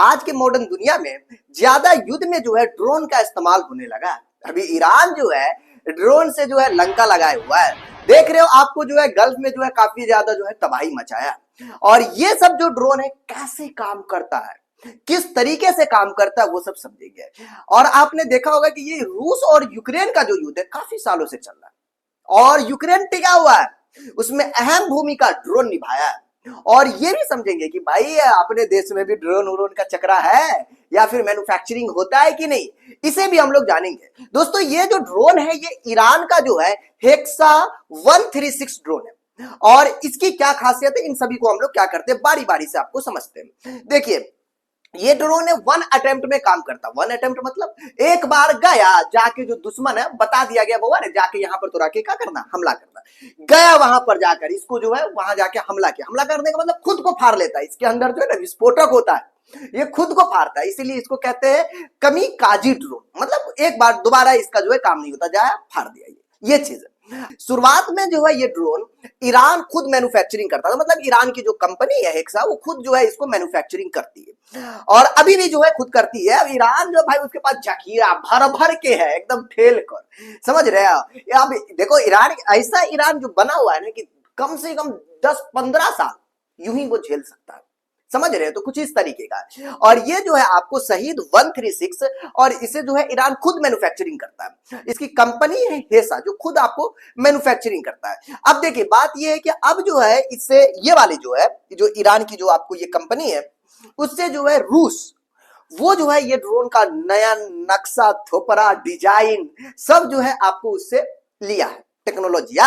आज के मॉडर्न दुनिया में ज्यादा युद्ध में जो है ड्रोन का इस्तेमाल होने लगा। अभी ईरान जो है ड्रोन से जो है लंका लगाए हुआ है। देख रहे हो आपको जो है गल्फ में जो है काफी ज्यादा जो है तबाही मचाया। और ये सब जो ड्रोन है कैसे काम करता है, किस तरीके से काम करता है, वो सब समझेंगे। और आपने देखा होगा कि ये रूस और यूक्रेन का जो युद्ध है काफी सालों से चल रहा है और यूक्रेन टिका हुआ है, उसमें अहम भूमिका ड्रोन निभाया है। और ये भी समझेंगे कि भाई अपने देश में भी ड्रोन व्रोन का चक्रा है या फिर मैन्युफैक्चरिंग होता है कि नहीं, इसे भी हम लोग जानेंगे। दोस्तों ये जो ड्रोन है ये ईरान का जो है हेक्सा 136 ड्रोन है। और इसकी क्या खासियत है, इन सभी को हम लोग क्या करते हैं बारी बारी से आपको समझते हैं। देखिए ये ड्रोन है 1 अटेम्प्ट में काम करता। 1 अटेम्प्ट मतलब एक बार गया, जाके जो दुश्मन है बता दिया गया बाबा ने जाके यहां पर तो राके क्या करना, हमला करना। गया वहां पर जाकर इसको जो है वहां जाके हमला किया। हमला करने का मतलब खुद को फाड़ लेता है। इसके अंदर जो है ना विस्फोटक होता है, ये खुद को फाड़ता है, इसीलिए इसको कहते हैं कमीकाजी ड्रोन। मतलब एक बार दोबारा इसका जो है काम नहीं होता, जाया फाड़ दिया। ये चीज है। शुरुआत में जो है ये ड्रोन ईरान खुद मैन्युफैक्चरिंग करता था। मतलब ईरान की जो कंपनी है हेक्सा वो खुद जो है इसको मैन्युफैक्चरिंग करती है और अभी भी जो है खुद करती है। अब ईरान जो भाई उसके पास जखीरा भर भर के है एकदम ठेल कर, समझ रहे हैं। अब देखो ईरान ऐसा ईरान जो बना हुआ है ना कि कम से कम 10-15 साल यूं ही वो झेल सकता है, समझ रहे हैं। तो कुछ इस तरीके का। और ये जो है आपको शहीद 136 और इसे जो है ईरान खुद मैन्युफैक्चरिंग करता है। इसकी कंपनी है हेसा जो खुद आपको मैन्युफैक्चरिंग करता है। अब देखिए बात ये है कि अब जो है इससे ये वाली जो है जो ईरान की जो आपको ये कंपनी है उससे जो है रूस वो जो है ये ड्रोन का नया नक्शा थोपरा डिजाइन सब जो है आपको उससे लिया है टेक्नोलॉजी।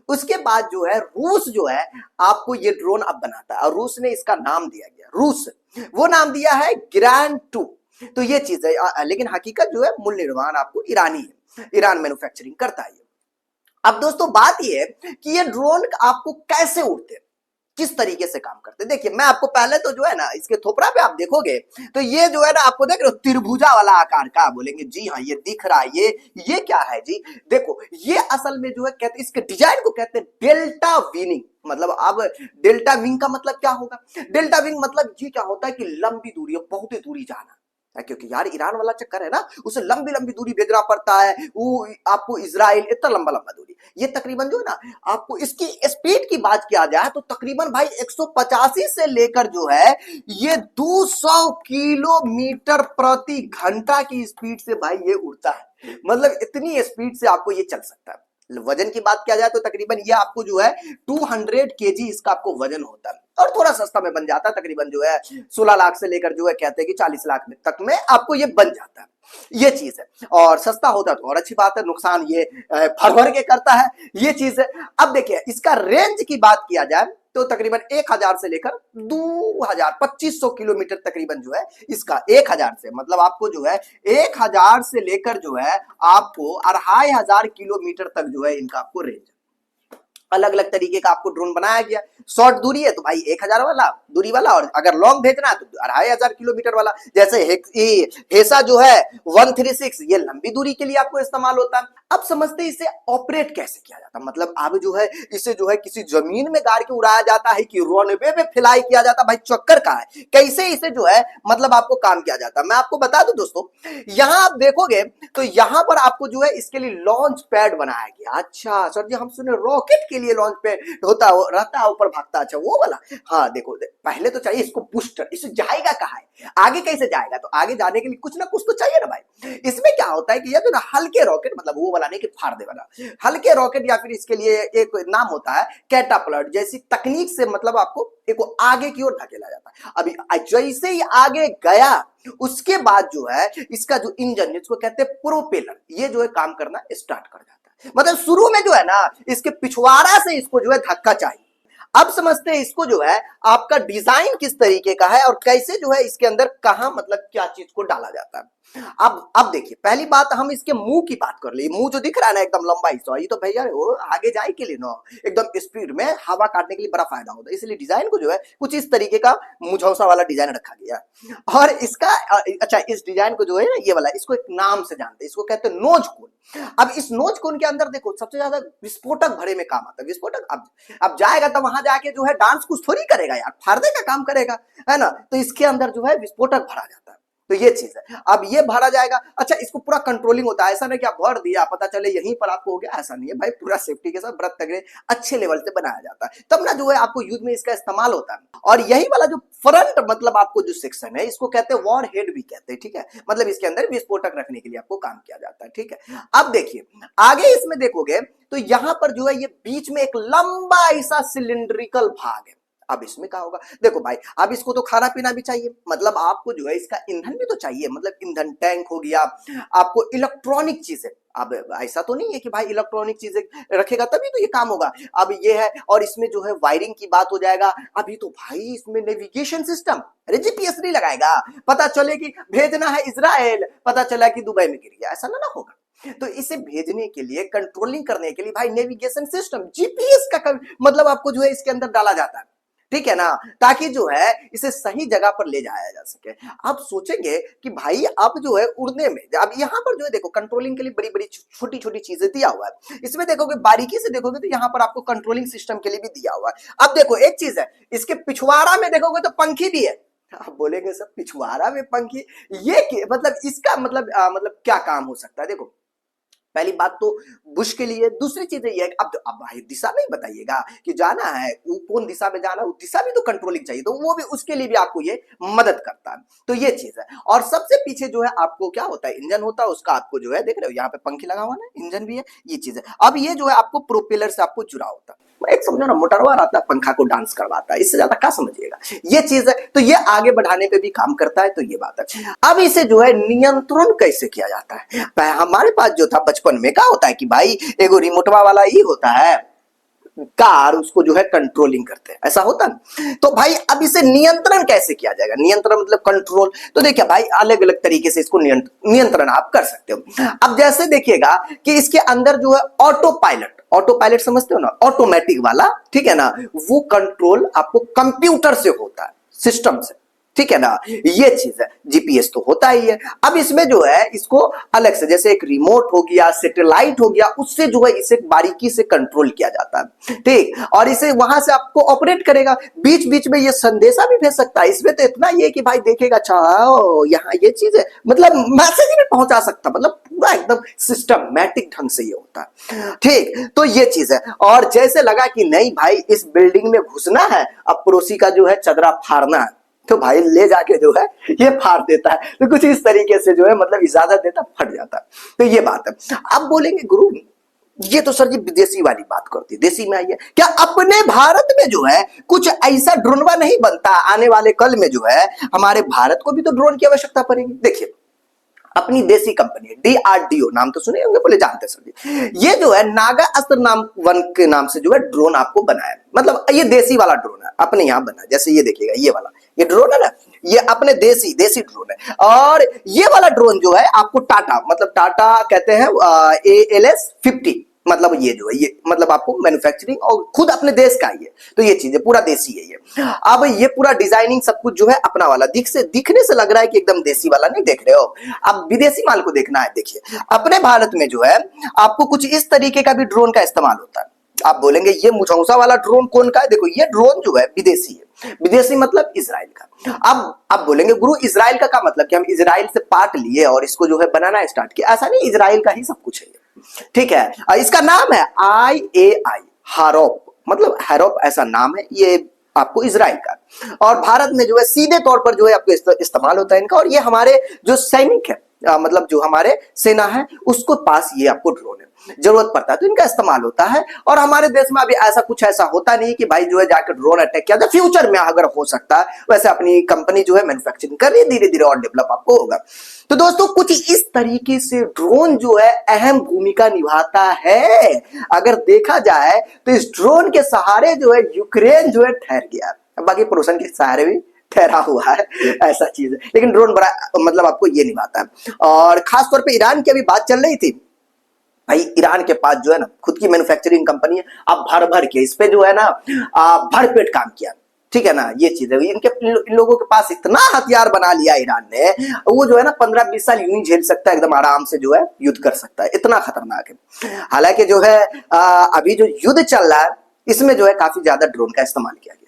उसके बाद जो है रूस जो है आपको ये ड्रोन अब बनाता है और रूस ने इसका नाम दिया गया रूस, वो नाम दिया है ग्रैंड 2। तो ये चीज है, लेकिन हकीकत जो है मूल निर्माण आपको ईरानी है, ईरान मैन्युफैक्चरिंग करता है। अब दोस्तों बात ये है कि ये ड्रोन आपको कैसे उड़ते हैं, किस तरीके से काम करते हैं। देखिए मैं आपको पहले तो जो है ना इसके थोपड़ा पे आप देखोगे तो ये जो है ना आपको देख रहे हो त्रिभुजा वाला आकार का, बोलेंगे जी हाँ ये दिख रहा है। ये क्या है जी, देखो ये असल में जो है कहते हैं इसके डिजाइन को कहते हैं डेल्टा विंग। मतलब अब डेल्टा विंग का मतलब क्या होगा, डेल्टा विंग मतलब ये क्या होता है कि लंबी दूरी, बहुत ही दूरी जाना, क्योंकि यार ईरान वाला चक्कर है ना, उसे लंबी लंबी दूरी भेजना पड़ता है। वो आपको इजराइल इतना लंबा लंबा दूरी, ये तकरीबन जो है ना आपको इसकी स्पीड की बात किया जाए तो तकरीबन भाई 185 से लेकर जो है ये 200 किलोमीटर प्रति घंटा की स्पीड से भाई ये उड़ता है। मतलब इतनी स्पीड से आपको ये चल सकता है। वजन की बात किया जाए तो तकरीबन ये आपको जो है 200 केजी इसका आपको वजन होता है और थोड़ा सस्ता में बन जाता है। तकरीबन जो है 16 लाख से लेकर जो है कहते हैं कि 40 लाख तक में आपको ये बन जाता है। ये चीज है और सस्ता होता है तो और अच्छी बात है, नुकसान ये भर भर के करता है, ये चीज है। अब देखिए इसका रेंज की बात किया जाए तो तकरीबन 1000 से लेकर 2500 किलोमीटर तकरीबन जो है इसका 1000 से मतलब आपको जो है 1000 से लेकर जो है आपको 2500 किलोमीटर तक जो है इनका आपको रेंज। अलग अलग तरीके का आपको ड्रोन बनाया गया। शॉर्ट दूरी है तो भाई 1000 वाला दूरी वाला, और अगर लॉन्ग भेजना है तो 2500 किलोमीटर वाला। जैसे हेसा जो है 136 ये लंबी दूरी के लिए आपको इस्तेमाल होता है। अब समझते हैं इसे ऑपरेट कैसे किया जाता है। मतलब अब जो है इसे जो है किसी जमीन में गाड़ के उड़ाया जाता है कि रनवे पे फ्लाई किया जाता है, भाई चक्कर का है कैसे इसे जो है मतलब आपको काम किया जाता है। मैं आपको बता दूं दोस्तों, यहां आप देखोगे तो यहां पर आपको जो है इसके लिए लॉन्च पैड बनाया गया। अच्छा सर जी हम सुने रॉकेट के लिए लॉन्च पैड होता रहता है ऊपर भागता, अच्छा वो वाला। हाँ देखो पहले तो चाहिए इसको बूस्टर, इसे जाएगा कहाँ है, आगे कैसे जाएगा, तो आगे जाने के लिए कुछ ना कुछ तो चाहिए ना भाई। इसमें क्या होता है कि ये जो ना हल्के रॉकेट, मतलब वो वाला नहीं कि फाड़ दे वाला, हल्के रॉकेट या फिर इसके लिए एक नाम होता है कैटापलट जैसी तकनीक से मतलब आपको एक आगे की ओर धकेला जाता है। अभी जैसे ही आगे गया उसके बाद जो है इसका जो इंजन जिसको कहते हैं प्रोपेलर, ये जो है काम करना स्टार्ट कर जाता है। मतलब शुरू में जो है ना इसके पिछवाड़ा से इसको जो है धक्का चाहिए। अब समझते हैं इसको जो है आपका डिजाइन किस तरीके का है और कैसे जो है इसके अंदर कहां मतलब क्या चीज को डाला जाता है। अब देखिए पहली बात हम इसके मुंह की बात कर ली। मुंह जो दिख रहा है ना एकदम लंबा हिस्सा, ये तो भैया वो आगे जाए के लिए ना एकदम स्पीड में हवा काटने के लिए बड़ा फायदा होता है, इसलिए डिजाइन को जो है कुछ इस तरीके का मुझौसा वाला डिजाइन रखा गया। और इसका अच्छा इस डिजाइन को जो है ना ये वाला इसको एक नाम से जानते हैं, इसको कहते हैं नोज कोन। अब इस नोज कोन के अंदर देखो सबसे ज्यादा विस्फोटक भरे में काम आता है। विस्फोटक अब जाएगा तो वहां वहां जाके जो है डांस कुछ थोड़ी करेगा यार, फाड़ने का काम करेगा, है ना। तो इसके अंदर जो है विस्फोटक भरा जाता है, तो ये चीज है। अब ये भरा जाएगा, अच्छा इसको पूरा कंट्रोलिंग होता है, ऐसा नहीं कि आप भर दिया पता चले यहीं पर आपको हो गया, ऐसा नहीं है भाई, पूरा सेफ्टी के साथ व्रत तगड़े अच्छे लेवल से बनाया जाता है, तब ना जो है आपको युद्ध में इसका इस्तेमाल होता है। और यही वाला जो फ्रंट मतलब आपको जो सेक्शन है इसको कहते हैं वॉर हेड भी कहते हैं, ठीक है, मतलब इसके अंदर विस्फोटक रखने के लिए आपको काम किया जाता है, ठीक है। अब देखिए आगे इसमें देखोगे तो यहां पर जो है ये बीच में एक लंबा ऐसा सिलिंड्रिकल भाग है। अब इसमें क्या होगा, देखो भाई अब इसको तो खाना पीना भी चाहिए, मतलब आपको जो है इसका ईंधन भी तो चाहिए, मतलब ईंधन टैंक हो गया, आपको इलेक्ट्रॉनिक चीजें, अब ऐसा तो नहीं है कि भाई इलेक्ट्रॉनिक चीजें रखेगा तभी तो ये काम होगा। अब ये है, और इसमें जो है वायरिंग की बात हो जाएगा। अभी तो भाई इसमें नेविगेशन सिस्टम, अरे जीपीएस नहीं लगाएगा, पता चले कि भेजना है इजराइल, पता चला कि दुबई में गिर गया, ऐसा ना होगा। तो इसे भेजने के लिए, कंट्रोलिंग करने के लिए भाई नेविगेशन सिस्टम, जीपीएस का मतलब आपको जो है इसके अंदर डाला जाता है, ठीक है ना, ताकि जो है इसे सही जगह पर ले जाया जा सके। आप सोचेंगे कि भाई अब जो है उड़ने में, अब यहाँ पर जो है देखो कंट्रोलिंग के लिए बड़ी बड़ी छोटी छोटी चीजें दिया हुआ है, इसमें देखोगे बारीकी से देखोगे तो यहाँ पर आपको कंट्रोलिंग सिस्टम के लिए भी दिया हुआ है। अब देखो एक चीज है, इसके पिछवाड़ा में देखोगे तो पंखी भी है। आप बोलेंगे सब पिछवाड़ा में पंखी, ये मतलब इसका मतलब क्या काम हो सकता है। देखो पहली बात तो बुश के लिए, दूसरी चीज ये है अब भाई दिशा नहीं बताइएगा कि जाना है वो कौन दिशा में जाना है, वो दिशा भी तो कंट्रोलिंग चाहिए, तो वो भी उसके लिए भी आपको ये मदद करता है, तो ये चीज है। और सबसे पीछे जो है आपको क्या होता है, इंजन होता है, उसका आपको जो है देख रहे हो यहाँ पे पंखी लगा हुआ ना, इंजन भी है, ये चीज है। अब ये जो है आपको प्रोपेलर से आपको जुड़ा होता है, एक समझो ना मोटरवा आता है पंखा को डांस करवाता है, इससे ज्यादा क्या समझिएगा, ये चीज है। तो ये आगे बढ़ाने पे भी काम करता है, तो ये बात है। अब इसे जो है नियंत्रण कैसे किया जाता है, हमारे पास जो था बचपन में क्या होता है कि भाई एगो रिमोटवा वाला ही होता है कार, उसको जो है कंट्रोलिंग करते हैं, ऐसा होता है। तो भाई अब इसे नियंत्रण कैसे किया जाएगा, नियंत्रण मतलब कंट्रोल, तो देखिए भाई अलग अलग तरीके से इसको नियंत्रण आप कर सकते हो। अब जैसे देखिएगा कि इसके अंदर जो है ऑटो पायलट, ऑटो पायलट समझते हो ना, ऑटोमेटिक वाला, ठीक है ना, वो कंट्रोल आपको कंप्यूटर से होता है, सिस्टम से, ठीक है ना, ये चीज है। जीपीएस तो होता ही है। अब इसमें जो है इसको अलग से, जैसे एक रिमोट हो गया, सैटेलाइट हो गया, उससे जो है इसे बारीकी से कंट्रोल किया जाता है, ठीक, और इसे वहां से आपको ऑपरेट करेगा, बीच बीच में ये संदेशा भी भेज सकता है। इसमें तो इतना ये कि भाई देखेगा अच्छा यहाँ ये चीज है, मतलब मैसेज भी पहुंचा सकता, मतलब पूरा एकदम सिस्टमैटिक ढंग से ये होता है, ठीक, तो ये चीज है। और जैसे लगा कि नहीं भाई इस बिल्डिंग में घुसना है, अब पड़ोसी का जो है चदरा फाड़ना है, तो भाई ले जाके जो है ये फाड़ देता है, तो कुछ इस तरीके से जो है मतलब इजाजत देता, फट जाता है, तो ये बात है। अब बोलेंगे गुरु ये तो सर जी विदेशी वाली बात करती है, देसी में आइए, क्या अपने भारत में जो है कुछ ऐसा ड्रोनवा नहीं बनता, आने वाले कल में जो है हमारे भारत को भी तो ड्रोन की आवश्यकता पड़ेगी। देखिए अपनी देसी कंपनी डीआरडीओ, नाम तो सुने होंगे, बोले जानते सर, ये जो है नागा अस्त्र नाम वन के नाम से जो है ड्रोन आपको बनाया, मतलब ये देसी वाला ड्रोन है, अपने यहाँ बना, जैसे ये देखिएगा ये वाला ये ड्रोन है ना, ये अपने देसी ड्रोन है। और ये वाला ड्रोन जो है आपको टाटा, मतलब टाटा कहते हैं ALS-50, मतलब ये जो है ये मतलब आपको मैन्युफैक्चरिंग और खुद अपने देश का ही है, तो ये चीज है पूरा देसी है ये। अब ये पूरा डिजाइनिंग सब कुछ जो है अपना वाला, दिखने से लग रहा है कि एकदम देसी वाला नहीं देख रहे हो, अब विदेशी माल को देखना है। देखिए अपने भारत में जो है आपको कुछ इस तरीके का भी ड्रोन का इस्तेमाल होता है। आप बोलेंगे ये मुझौसा वाला ड्रोन कौन का है, देखो ये ड्रोन जो है विदेशी है, विदेशी मतलब इजराइल का। अब आप बोलेंगे गुरु इजराइल का क्या मतलब कि हम इजराइल से पार्ट लिए और इसको जो है बनाना स्टार्ट किया, ऐसा नहीं, इजराइल का ही सब कुछ है, ठीक है। इसका नाम है IAI हारोप, मतलब हैरोप ऐसा नाम है ये आपको इजराइल का, और भारत में जो है सीधे तौर पर जो है आपको इस्तेमाल होता है इनका। और ये हमारे जो सैनिक है मतलब जो हमारे सेना है उसको पास ये आपको ड्रोन है, जरूरत पड़ता है तो इनका इस्तेमाल होता है। और हमारे देश में अभी ऐसा कुछ ऐसा होता नहीं कि भाई जो है जाकर ड्रोन अटैक किया जाए, फ्यूचर में अगर हो सकता है वैसे अपनी कंपनी जो है मैन्युफैक्चरिंग कर रही है, धीरे धीरे और डेवलप आपको होगा। तो दोस्तों कुछ इस तरीके से ड्रोन जो है अहम भूमिका निभाता है। अगर देखा जाए तो इस ड्रोन के सहारे जो है यूक्रेन जो है ठहर गया, बाकी पड़ोसन के सहारे भी ठहरा हुआ है, ऐसा चीज है। लेकिन ड्रोन बड़ा मतलब आपको ये निभाता है। और खासतौर पे ईरान की अभी बात चल रही थी, भाई ईरान के पास जो है ना खुद की मैन्युफैक्चरिंग कंपनी है, अब भर भर के इस पे जो है ना भरपेट काम किया, ठीक है ना, ये चीज है। इन लोगों के पास इतना हथियार बना लिया ईरान ने, वो जो है ना 15-20 साल यूं ही झेल सकता है, एकदम आराम से जो है युद्ध कर सकता है, इतना खतरनाक है। हालांकि जो है अभी जो युद्ध चल रहा है इसमें जो है काफी ज्यादा ड्रोन का इस्तेमाल किया गया।